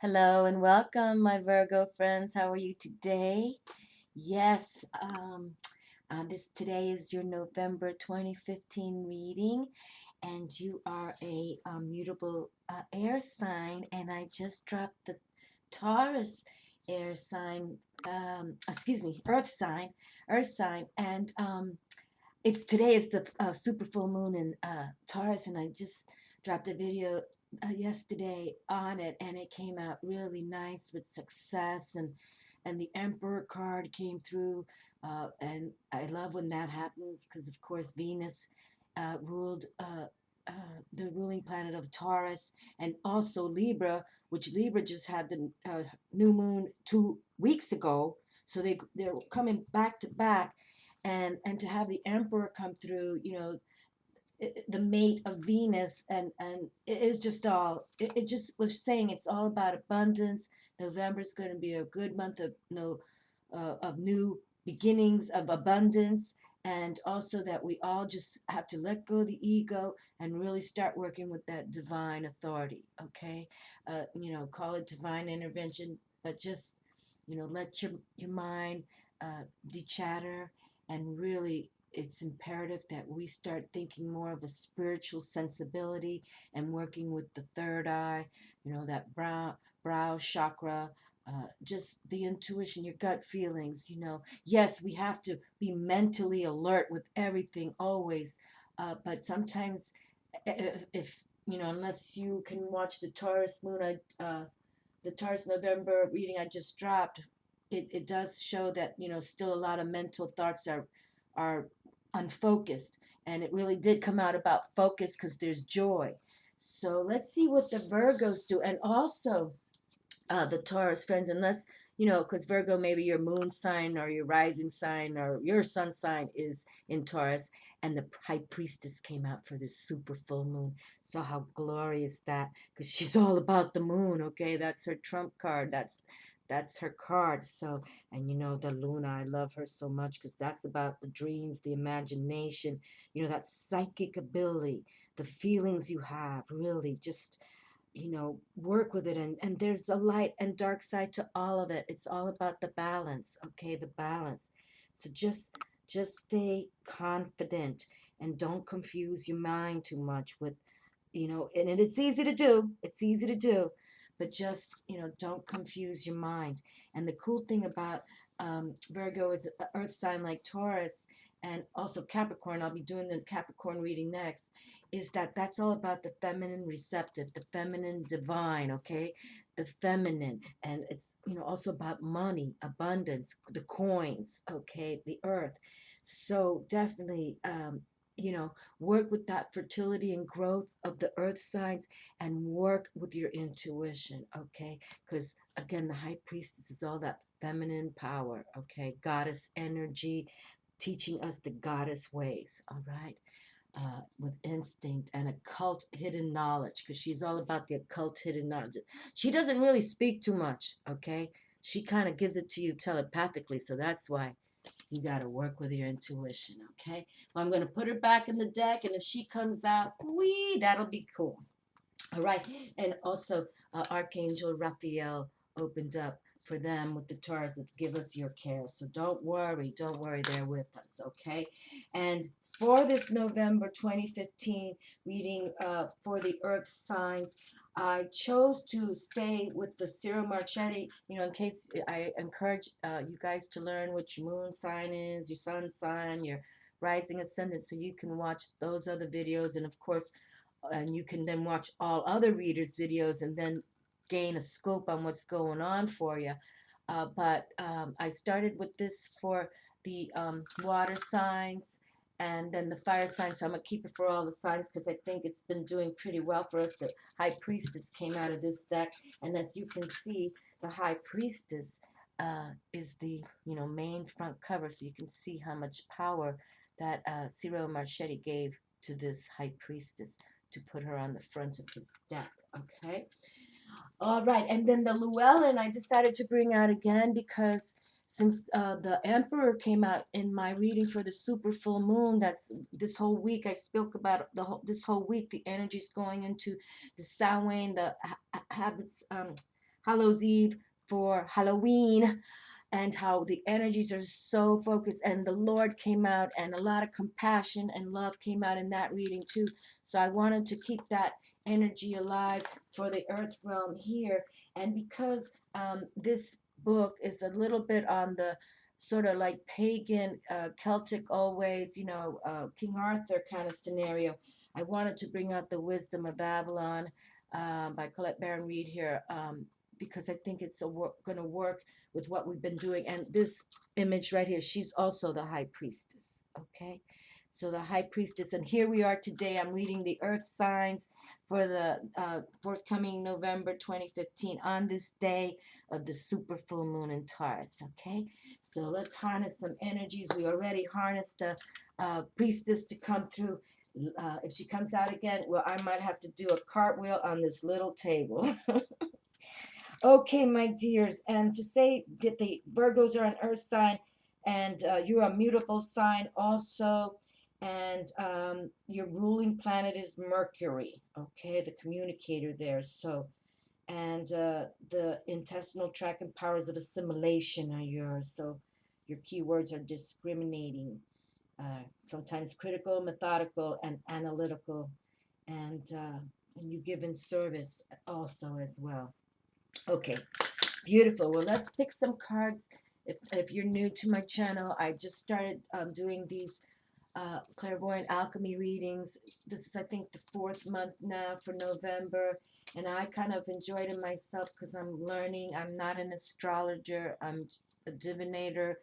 Hello and welcome, my Virgo friends. How are you today? Yes, this today is your November 2015 reading, and you are a mutable air sign, and I just dropped the Taurus air sign, earth sign, and it's today is the super full moon in Taurus, and I just dropped a video yesterday on it, and it came out really nice with success, and the Emperor card came through, and I love when that happens because, of course, Venus ruled. The ruling planet of Taurus and also Libra, which Libra just had the new moon 2 weeks ago, so they're coming back to back, and to have the Emperor come through, the mate of Venus, and it is just all it just was saying it's all about abundance. November is going to be a good month of no of new beginnings, of abundance, and also that we all just have to let go of the ego and really start working with that divine authority. Okay, call it divine intervention, but just let your mind dechatter, and really it's imperative that we start thinking more of a spiritual sensibility and working with the third eye, that brow chakra, just the intuition, your gut feelings. Yes, we have to be mentally alert with everything always, but sometimes if unless you can watch the Taurus moon, the Taurus November reading I just dropped, it does show that still a lot of mental thoughts are unfocused, and it really did come out about focus because there's joy. So let's see what the Virgos do, and also the Taurus friends, unless because Virgo, maybe your moon sign or your rising sign or your sun sign is in Taurus, and the High Priestess came out for this super full moon. So how glorious that, because she's all about the moon. Okay, that's her trump card. That's her card. So, and the Luna, I love her so much because that's about the dreams, the imagination, that psychic ability, the feelings you have, really just work with it, and there's a light and dark side to all of it. It's all about the balance. Okay, the balance. So just stay confident and don't confuse your mind too much with and it's easy to do. It's easy to do, but just don't confuse your mind. And the cool thing about Virgo is an earth sign like Taurus and also Capricorn. I'll be doing the Capricorn reading next. Is that that's all about the feminine receptive, the feminine divine, okay? The feminine. And it's, also about money, abundance, the coins, okay? The earth. So definitely, work with that fertility and growth of the earth signs, and work with your intuition, okay? Because again, the High Priestess is all that feminine power, okay? Goddess energy, teaching us the goddess ways, all right? With instinct and occult hidden knowledge, because she's all about the occult hidden knowledge. She doesn't really speak too much, okay? She kind of gives it to you telepathically, so that's why you got to work with your intuition, okay? Well, I'm going to put her back in the deck, and if she comes out, that'll be cool. All right. And also, Archangel Raphael opened up for them with the Taurus of give us your care. So don't worry. Don't worry. They're with us, okay? And for this November 2015 reading for the Earth signs, I chose to stay with the Ciro Marchetti, in case I encourage you guys to learn what your moon sign is, your sun sign, your rising ascendant, so you can watch those other videos. And of course, and you can then watch all other readers' videos and then gain a scope on what's going on for you. But I started with this for the water signs and then the fire signs. So I'm going to keep it for all the signs because I think it's been doing pretty well for us. The High Priestess came out of this deck. And as you can see, the High Priestess is the main front cover. So you can see how much power that Ciro Marchetti gave to this High Priestess to put her on the front of his deck, okay? All right, and then the Llewellyn I decided to bring out again because since the Emperor came out in my reading for the super full moon, that's this whole week I spoke about this whole week, the energies going into the Samhain, the habits, Hallows Eve for Halloween, and how the energies are so focused, and the Lord came out, and a lot of compassion and love came out in that reading too. So I wanted to keep that energy alive for the earth realm here. And because this book is a little bit on the sort of like pagan Celtic always, King Arthur kind of scenario, I wanted to bring out the wisdom of Babylon by Colette Baron Reed here, because I think it's going to work with what we've been doing. And this image right here, she's also the high priestess. Okay. So the high priestess, and here we are today. I'm reading the earth signs for the forthcoming November 2015 on this day of the super full moon in Taurus. Okay. So let's harness some energies. We already harnessed the priestess to come through. If she comes out again, well, I might have to do a cartwheel on this little table. Okay, my dears, and to say that the Virgos are an earth sign, and you're a mutable sign also, and your ruling planet is Mercury, okay, the communicator there. So, and the intestinal tract and powers of assimilation are yours. So, your keywords are discriminating, sometimes critical, methodical, and analytical, and you give in service also as well. Okay, beautiful. Well, let's pick some cards. If you're new to my channel, I just started doing these Clairvoyant Alchemy readings. This is, I think, the 4th month now for November. And I kind of enjoyed it myself because I'm learning. I'm not an astrologer. I'm a divinator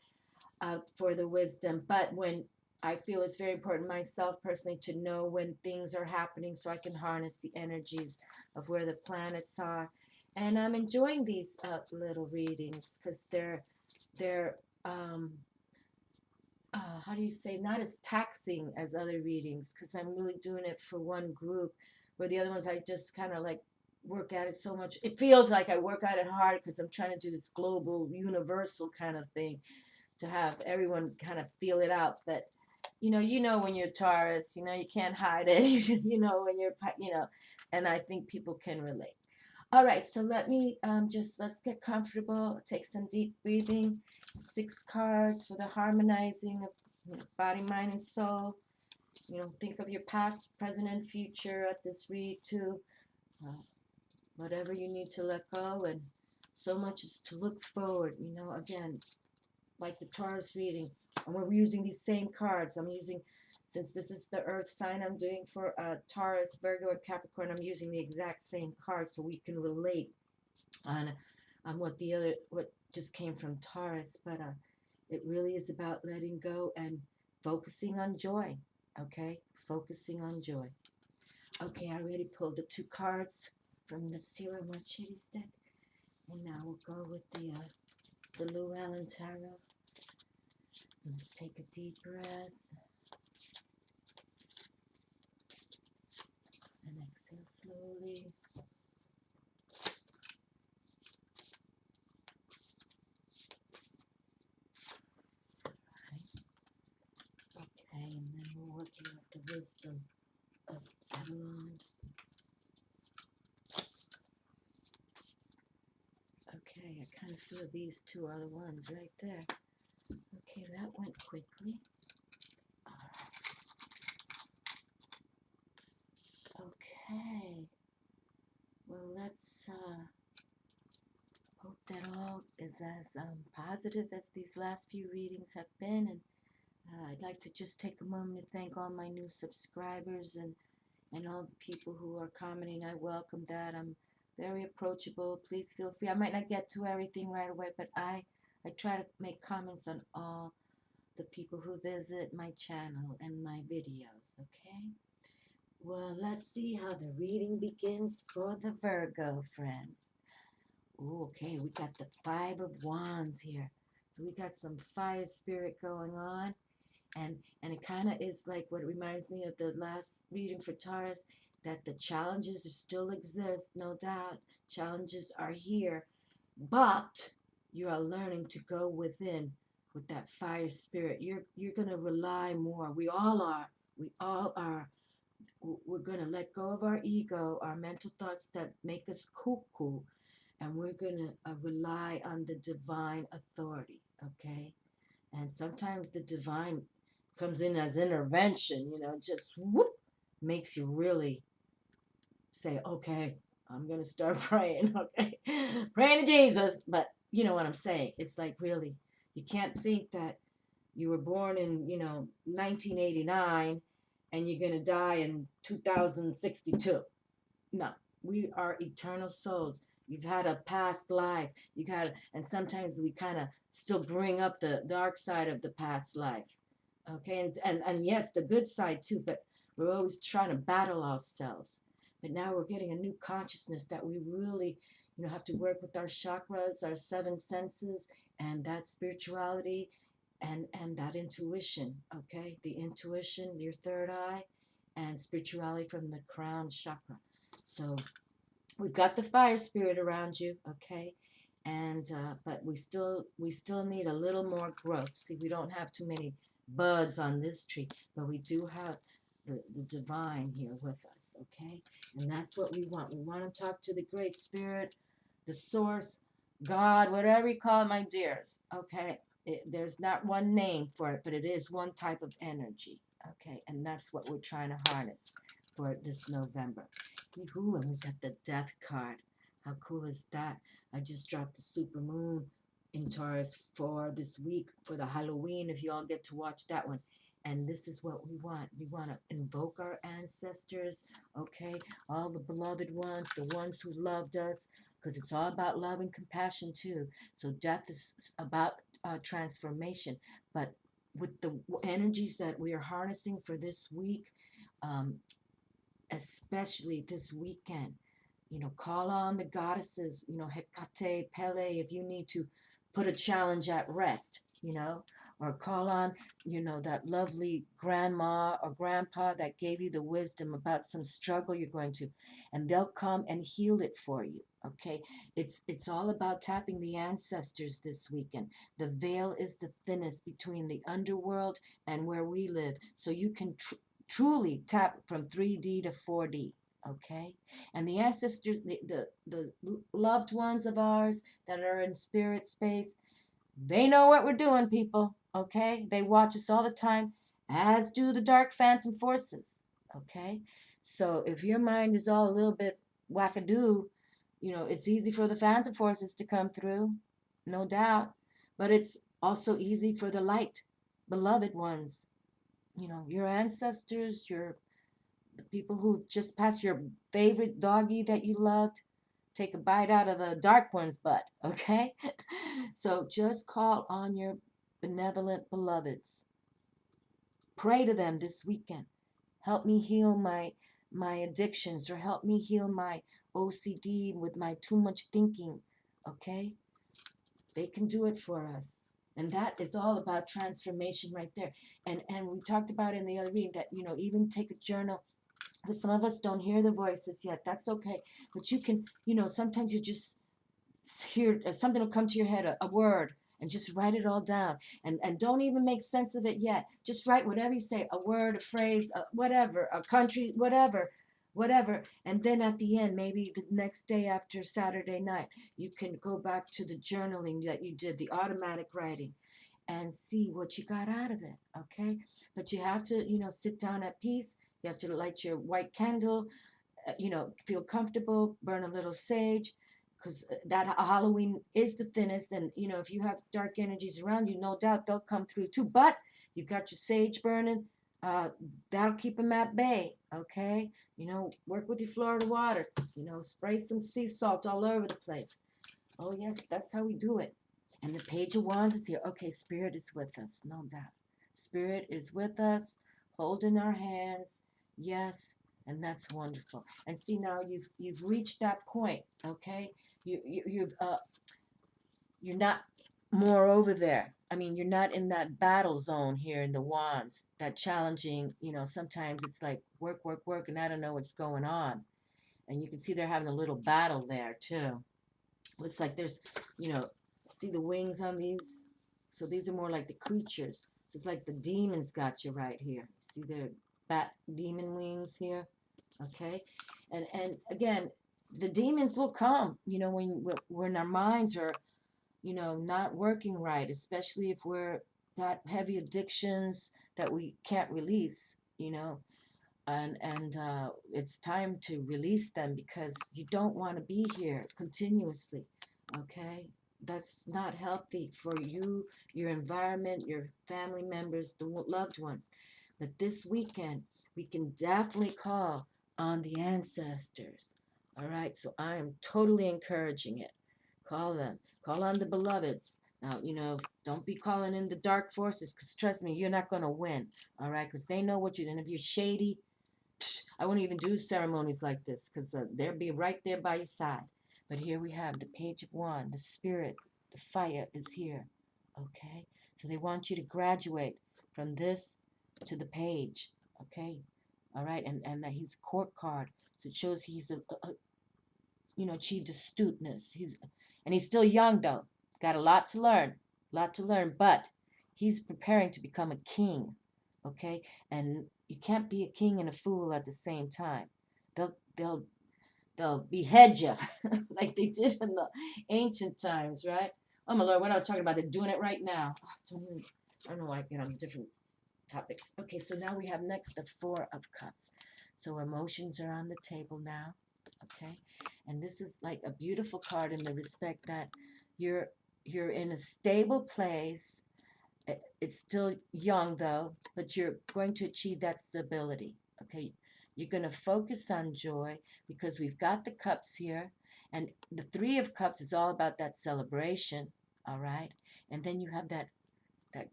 for the wisdom. But when I feel it's very important myself personally to know when things are happening so I can harness the energies of where the planets are. And I'm enjoying these little readings because they're how do you say, not as taxing as other readings, because I'm really doing it for one group, where the other ones I just kind of like work at it so much. It feels like I work at it hard because I'm trying to do this global, universal kind of thing to have everyone kind of feel it out. But when you're Taurus, you can't hide it. When you're, and I think people can relate. All right, so let's get comfortable, take some deep breathing. 6 cards for the harmonizing of body, mind, and soul. Think of your past, present, and future at this read too. Uh, whatever you need to let go, and so much is to look forward. Again, like the Taurus reading, and we're using these same cards. Since this is the earth sign I'm doing for Taurus, Virgo, and Capricorn, I'm using the exact same cards so we can relate on what just came from Taurus. But it really is about letting go and focusing on joy. Okay, focusing on joy. Okay, I already pulled the 2 cards from the Sierra Marchettes deck, and now we'll go with the Llewellyn Tarot. Let's take a deep breath and exhale slowly. Okay, and then we're working with the wisdom of Babylon. Okay, I kind of feel these 2 are the ones right there. Okay, that went quickly. All right. Okay. Well, let's hope that all is as positive as these last few readings have been. And I'd like to just take a moment to thank all my new subscribers and all the people who are commenting. I welcome that. I'm very approachable. Please feel free. I might not get to everything right away, but I try to make comments on all the people who visit my channel and my videos, okay? Well, let's see how the reading begins for the Virgo friends. Ooh, okay, we got the 5 of Wands here. So we got some fire spirit going on. And it kind of is like what reminds me of the last reading for Taurus, that the challenges still exist, no doubt. Challenges are here, but you are learning to go within with that fire spirit. You're going to rely more. We all are. We all are. We're going to let go of our ego, our mental thoughts that make us cuckoo, and we're going to rely on the divine authority, okay? And sometimes the divine comes in as intervention, just whoop, makes you really say, okay, I'm going to start praying, okay? Praying to Jesus. But you know what I'm saying? It's like, really, you can't think that you were born in, 1989 and you're going to die in 2062. No, we are eternal souls. You've had a past life. And sometimes we kind of still bring up the dark side of the past life. Okay, and yes, the good side too, but we're always trying to battle ourselves. But now we're getting a new consciousness that we really, have to work with our chakras, our seven senses, and that spirituality and that intuition, okay? The intuition, your third eye, and spirituality from the crown chakra. So we've got the fire spirit around you, okay? And but we still need a little more growth. See, we don't have too many buds on this tree, but we do have the divine here with us, okay? And that's what we want. We want to talk to the great spirit, the source, God, whatever you call it, my dears, okay? There's not one name for it, but it is one type of energy, okay? And that's what we're trying to harness for this November. Woohoo, and we got the death card. How cool is that? I just dropped the super moon in Taurus for this week for the Halloween, if you all get to watch that one. And this is what we want. We want to invoke our ancestors, okay? All the beloved ones, the ones who loved us, because it's all about love and compassion too. So death is about transformation. But with the energies that we are harnessing for this week, um, especially this weekend, call on the goddesses, Hecate, Pele, if you need to put a challenge at rest, or call on, that lovely grandma or grandpa that gave you the wisdom about some struggle you're going to, and they'll come and heal it for you. Okay, it's all about tapping the ancestors this weekend. The veil is the thinnest between the underworld and where we live, so you can truly tap from 3D to 4D. Okay, and the ancestors, the loved ones of ours that are in spirit space, they know what we're doing, people. Okay, they watch us all the time, as do the dark phantom forces. Okay, so if your mind is all a little bit wackadoo, it's easy for the phantom forces to come through, no doubt, but it's also easy for the light beloved ones, your ancestors, your the people who just passed, your favorite doggy that you loved, take a bite out of the dark one's butt, okay? So just call on your benevolent beloveds. Pray to them this weekend. Help me heal my addictions, or help me heal my OCD with my too much thinking, okay? They can do it for us. And that is all about transformation right there. And we talked about in the other reading that, even take a journal, because some of us don't hear the voices yet. That's okay. But you can, sometimes you just hear something will come to your head, a word, and just write it all down. And don't even make sense of it yet. Just write whatever you say, a word, a phrase, whatever, a country, whatever. And then at the end, maybe the next day after Saturday night, you can go back to the journaling that you did, the automatic writing, and see what you got out of it, okay? But you have to, sit down at peace. You have to light your white candle, feel comfortable, burn a little sage, because that Halloween is the thinnest. And, if you have dark energies around you, no doubt they'll come through too. But you got your sage burning, that'll keep them at bay, okay? Work with your Florida water, spray some sea salt all over the place. Oh, yes, that's how we do it. And the Page of Wands is here. Okay, Spirit is with us, no doubt. Spirit is with us, holding our hands. Yes, and that's wonderful. And see, now you've reached that point. Okay, you're not more over there. I mean, you're not in that battle zone here in the Wands. That challenging. Sometimes it's like work, work, work, and I don't know what's going on. And you can see they're having a little battle there too. Looks like there's, see the wings on these? So these are more like the creatures. So it's like the demons got you right here. See their bat demon wings here? Okay? And again, the demons will come, when our minds are, not working right, especially if we're got heavy addictions that we can't release, and it's time to release them because you don't want to be here continuously. Okay, that's not healthy for you, your environment, your family members, the loved ones. But this weekend we can definitely call on the ancestors. All right, so I am totally encouraging it. Call them, call on the beloveds. Now, don't be calling in the dark forces, because trust me, you're not going to win. All right, because they know what you're, and if you're shady, I wouldn't even do ceremonies like this, because they'll be right there by your side. But here we have the Page of Wands, the spirit, the fire is here. Okay? So they want you to graduate from this to the page. Okay? All right? And that he's a court card. So it shows he's achieved astuteness. He's still young though. Got a lot to learn. But he's preparing to become a king. Okay? And you can't be a king and a fool at the same time. They'll they'll behead you like they did in the ancient times, right? Oh my Lord, what I was talking about, they're doing it right now. I don't know why I get on different topics. Okay, so now we have next the Four of Cups. So emotions are on the table now, okay? And this is like a beautiful card in the respect that you're in a stable place. It's still young though, but you're going to achieve that stability, okay? You're going to focus on joy because we've got the cups here, and the Three of Cups is all about that celebration, all right? And then you have that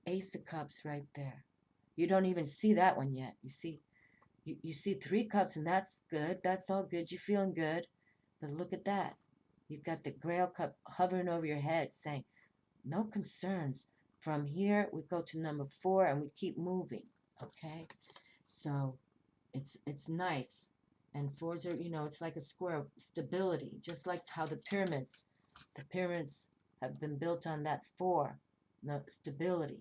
Ace of Cups right there. You don't even see that one yet. You see Three Cups, and that's good. That's all good. You're feeling good. But look at that. You've got the Grail Cup hovering over your head saying, no concerns. From here, we go to number 4, and we keep moving, okay? So it's nice. And fours are, it's like a square, stability, just like how the pyramids have been built on that 4, no, stability.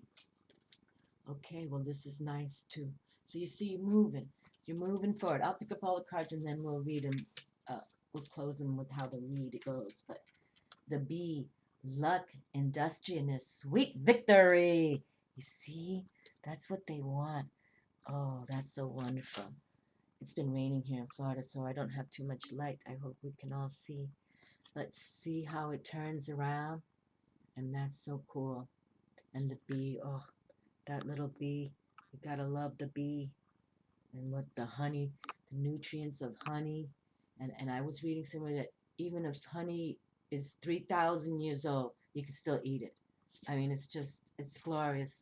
Okay, well, this is nice too. So you see you're moving forward. I'll pick up all the cards and then we'll read them. We'll close them with how the read goes. But the B, luck, industriousness, sweet victory. You see, that's what they want. Oh, that's so wonderful. It's been raining here in Florida, so I don't have too much light. I hope we can all see. Let's see how it turns around. And that's so cool. And the bee, oh, that little bee. You gotta love the bee. And what the honey, the nutrients of honey. And I was reading somewhere that even if honey is 3,000 years old, you can still eat it. I mean, it's glorious.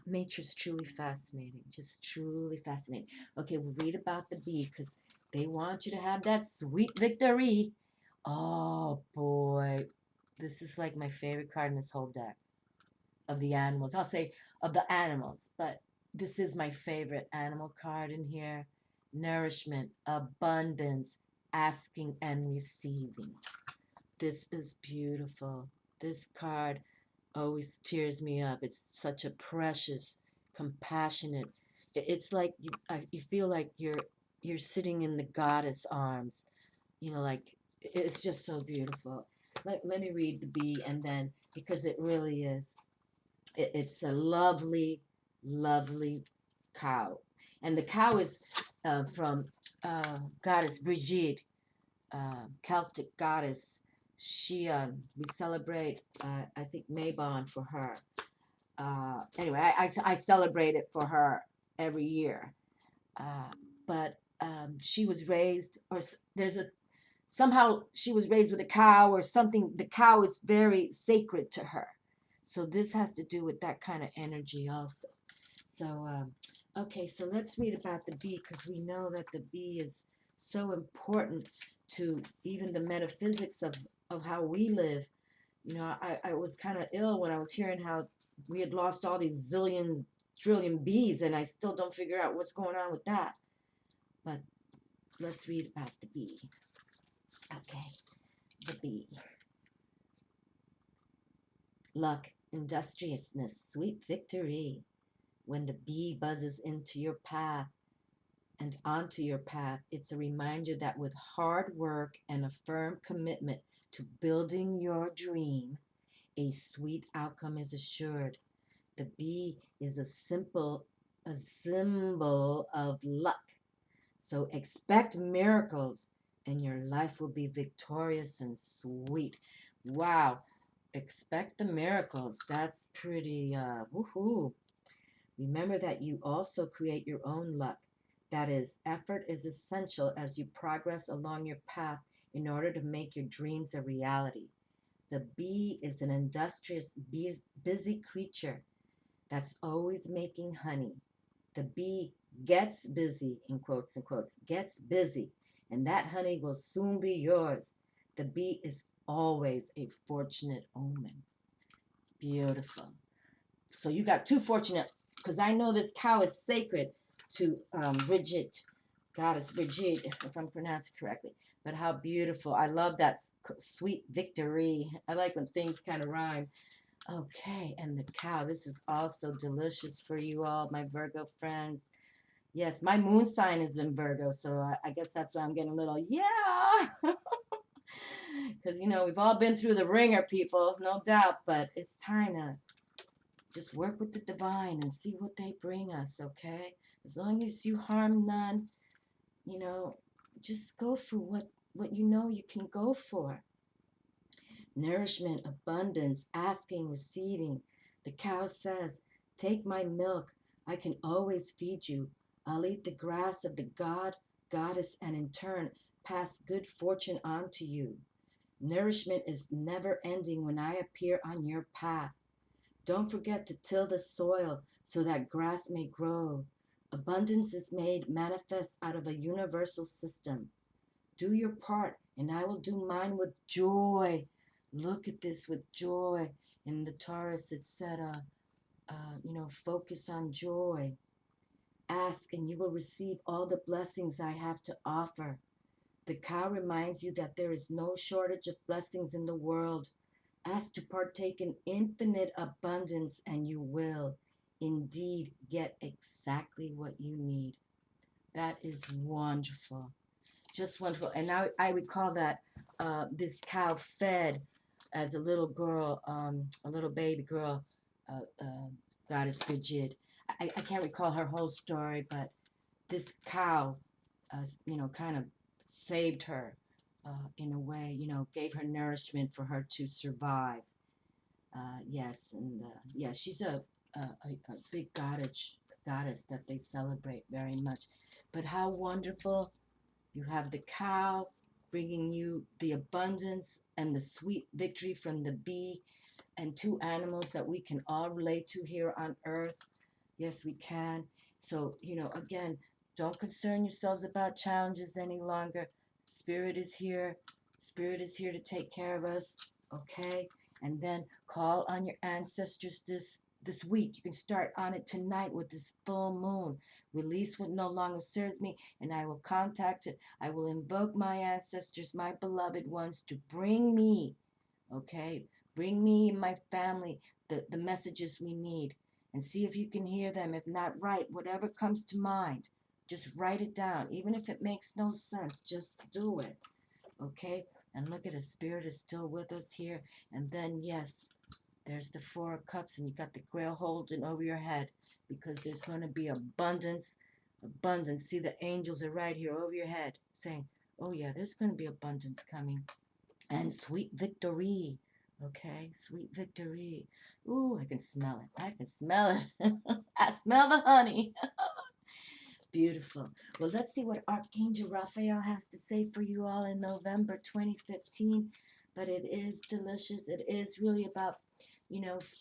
Nature's truly fascinating, just truly fascinating. Okay, we'll read about the bee because they want you to have that sweet victory. Oh boy, this is like my favorite card in this whole deck of the animals. I'll say of the animals, but this is my favorite animal card in here. Nourishment, abundance, asking and receiving. This is beautiful. This card always tears me up. It's such a precious, compassionate. It's like you feel like you're sitting in the goddess arms. Like it's just so beautiful. Let me read the bee, and then because it really is. It's a lovely, lovely cow, and the cow is from goddess Brigitte, Celtic goddess. We celebrate, I think, Mabon for her. Anyway, I celebrate it for her every year. But she was raised, or somehow she was raised with a cow or something. The cow is very sacred to her. So this has to do with that kind of energy also. So, okay, so let's read about the bee because we know that the bee is so important to even the metaphysics of how we live. I was kind of ill when I was hearing how we had lost all these zillion, trillion bees, and I still don't figure out what's going on with that. But let's read about the bee. Okay, the bee. Luck, industriousness, sweet victory. When the bee buzzes into your path, and onto your path. It's a reminder that with hard work and a firm commitment to building your dream, a sweet outcome is assured. The bee is a symbol of luck. So expect miracles and your life will be victorious and sweet. Wow. Expect the miracles. That's pretty woohoo. Remember that you also create your own luck. That is, effort is essential as you progress along your path in order to make your dreams a reality. The bee is an industrious, busy creature that's always making honey. The bee gets busy, in quotes and quotes, gets busy, and that honey will soon be yours. The bee is always a fortunate omen. Beautiful. So you got two fortunate, because I know this cow is sacred to Bridget, goddess Bridget, if I'm pronouncing it correctly. But how beautiful. I love that sweet victory. I like when things kind of rhyme. Okay, and the cow. This is also delicious for you all, my Virgo friends. Yes, my moon sign is in Virgo, so I guess that's why I'm getting a little, yeah. Because, we've all been through the ringer, people, no doubt, but it's time to just work with the divine and see what they bring us, okay? As long as you harm none, you know, just go for what you can go for. Nourishment, abundance, asking, receiving. The cow says, take my milk. I can always feed you. I'll eat the grass of the god, goddess, and in turn pass good fortune on to you. Nourishment is never ending when I appear on your path. Don't forget to till the soil so that grass may grow. Abundance is made manifest out of a universal system. Do your part, and I will do mine with joy. Look at this with joy. In the Taurus, it said, focus on joy. Ask, and you will receive all the blessings I have to offer. The cow reminds you that there is no shortage of blessings in the world. Ask to partake in infinite abundance, and you will indeed get exactly what you need. That is wonderful. Just wonderful. And now I recall that this cow fed as a little girl, a little baby girl, goddess Bridget. I can't recall her whole story, but this cow, kind of saved her in a way, gave her nourishment for her to survive. Yes, and she's a big goddess that they celebrate very much. But how wonderful. You have the cow bringing you the abundance and the sweet victory from the bee, and two animals that we can all relate to here on earth. Yes, we can. So, again, don't concern yourselves about challenges any longer. Spirit is here. Spirit is here to take care of us. Okay? And then call on your ancestors this week. You can start on it tonight with this full moon. Release what no longer serves me, and I will contact it. I will invoke my ancestors, my beloved ones, to bring me, okay? Bring me and my family the messages we need, and see if you can hear them. If not, write whatever comes to mind. Just write it down. Even if it makes no sense, just do it, okay? And look at it, Spirit is still with us here. And then, yes, there's the Four of Cups, and you got the Grail holding over your head, because there's going to be abundance. Abundance. See, the angels are right here over your head saying, oh, yeah, there's going to be abundance coming. And sweet victory. Okay, sweet victory. Ooh, I can smell it. I can smell it. I smell the honey. Beautiful. Well, let's see what Archangel Raphael has to say for you all in November 2015. But it is delicious. It is really about,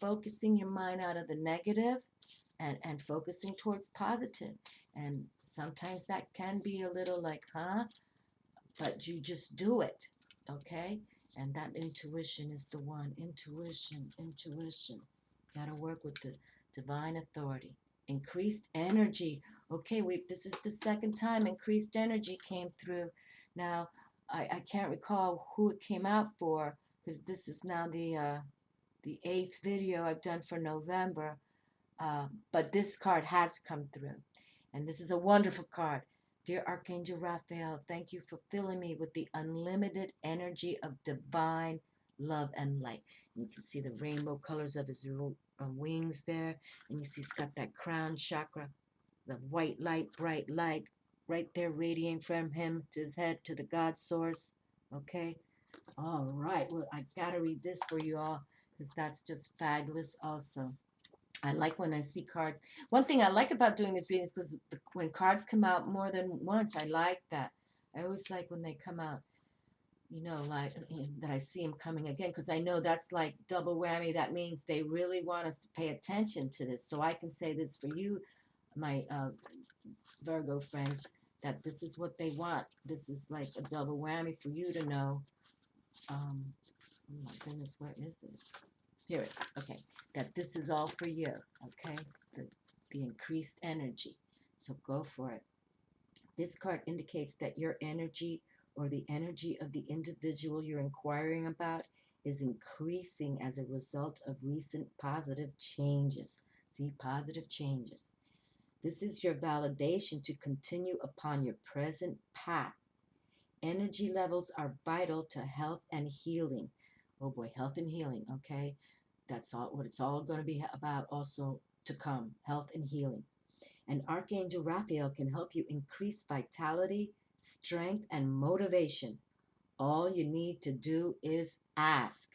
focusing your mind out of the negative and focusing towards positive. And sometimes that can be a little like, huh? But you just do it, okay? And that intuition is the one. Intuition, intuition. Got to work with the divine authority. Increased energy. Okay, this is the second time increased energy came through. Now, I can't recall who it came out for, because this is now the 8th video I've done for November. But this card has come through. And this is a wonderful card. Dear Archangel Raphael, thank you for filling me with the unlimited energy of divine love and light. And you can see the rainbow colors of his wings there. And you see he's got that crown chakra, the white light, bright light, right there radiating from him to his head to the God source. Okay? All right. Well, I got to read this for you all because that's just fabulous also. I like when I see cards. One thing I like about doing these readings was when cards come out more than once. I like that. I always like when they come out, like that I see them coming again because I know that's like double whammy. That means they really want us to pay attention to this. So I can say this for you, my Virgo friends, that this is what they want. This is like a double whammy for you to know. Oh my goodness, where is this? Here it is. Okay. That this is all for you. Okay. The increased energy. So go for it. This card indicates that your energy or the energy of the individual you're inquiring about is increasing as a result of recent positive changes. See, positive changes. This is your validation to continue upon your present path. Energy levels are vital to health and healing. Oh boy, health and healing, okay? That's all what it's all going to be about also to come, health and healing. And Archangel Raphael can help you increase vitality, strength, and motivation. All you need to do is ask.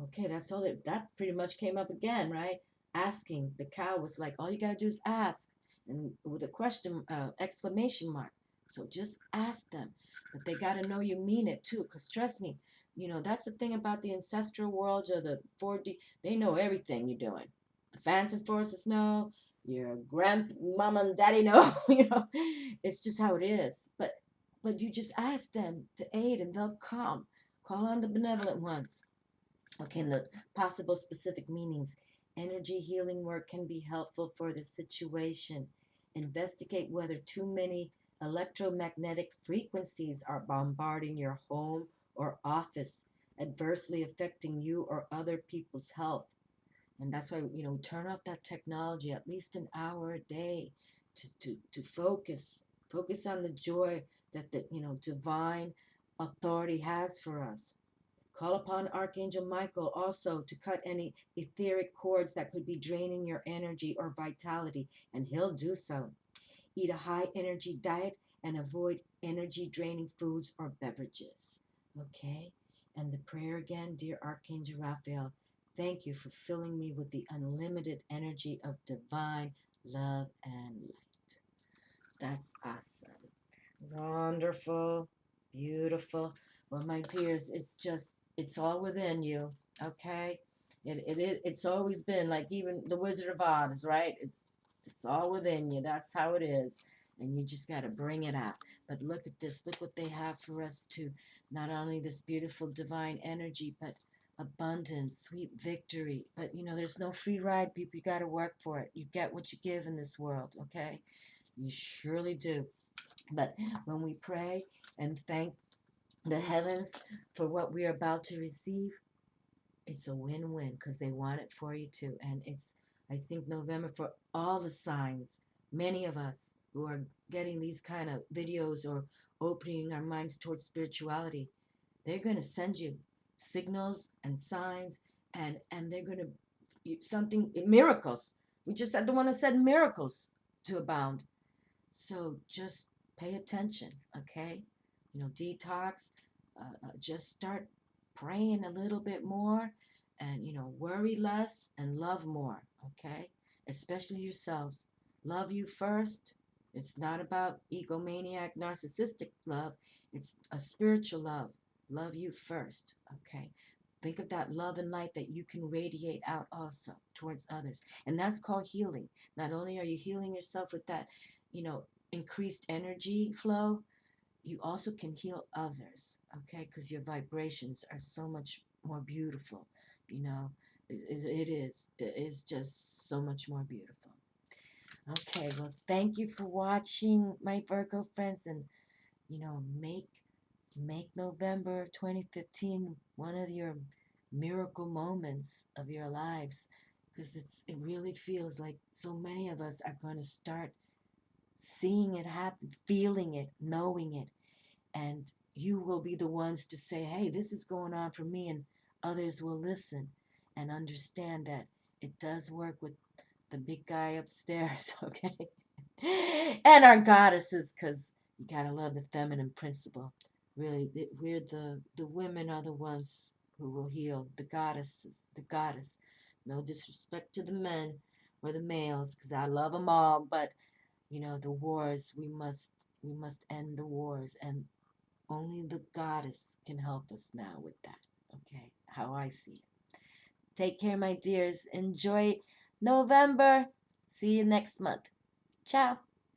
Okay, that's all that pretty much came up again, right? Asking. The cow was like, all you got to do is ask. And with a question, exclamation mark. So just ask them. But they got to know you mean it too. Because trust me, that's the thing about the ancestral world or the 4D. They know everything you're doing. The phantom forces know. Your grandmama and daddy know. It's just how it is. But you just ask them to aid and they'll come. Call on the benevolent ones. Okay, and the possible specific meanings. Energy healing work can be helpful for the situation. Investigate whether too many electromagnetic frequencies are bombarding your home or office, adversely affecting you or other people's health. And that's why, we turn off that technology at least an hour a day to focus on the joy that the, divine authority has for us. Call upon Archangel Michael also to cut any etheric cords that could be draining your energy or vitality, and he'll do so. Eat a high energy diet and avoid energy draining foods or beverages. Okay? And the prayer again, dear Archangel Raphael, thank you for filling me with the unlimited energy of divine love and light. That's awesome. Wonderful. Beautiful. Well, my dears, it's all within you. Okay? It's always been like even the Wizard of Oz, right? It's all within you. That's how it is. And you just got to bring it out. But look at this. Look what they have for us too. Not only this beautiful divine energy, but abundance, sweet victory. But there's no free ride, people. You got to work for it. You get what you give in this world, okay? You surely do. But when we pray and thank the heavens for what we're about to receive, it's a win-win because they want it for you too. And I think, November for all the signs, many of us who are getting these kind of videos or opening our minds towards spirituality, they're going to send you signals and signs, and they're going to something miracles. We just had the one that said miracles to abound. So just pay attention, okay? Detox. Just start praying a little bit more, and worry less and love more, okay? Especially yourselves. Love you first. It's not about egomaniac, narcissistic love. It's a spiritual love. Love you first, okay? Think of that love and light that you can radiate out also towards others. And that's called healing. Not only are you healing yourself with that, increased energy flow, you also can heal others, okay? Because your vibrations are so much more beautiful, you know. It is. It is just so much more beautiful. Okay, well, thank you for watching, my Virgo friends, and make November 2015 one of your miracle moments of your lives, because it really feels like so many of us are going to start seeing it happen, feeling it, knowing it. And you will be the ones to say, hey, this is going on for me. And others will listen and understand that it does work with the big guy upstairs, okay? And our goddesses, because you gotta love the feminine principle. Really, we're the women are the ones who will heal. The goddesses, the goddess. No disrespect to the men or the males, because I love them all. But the wars, we must end the wars, and only the goddess can help us now with that. Okay, how I see it. Take care, my dears. Enjoy November. See you next month. Ciao.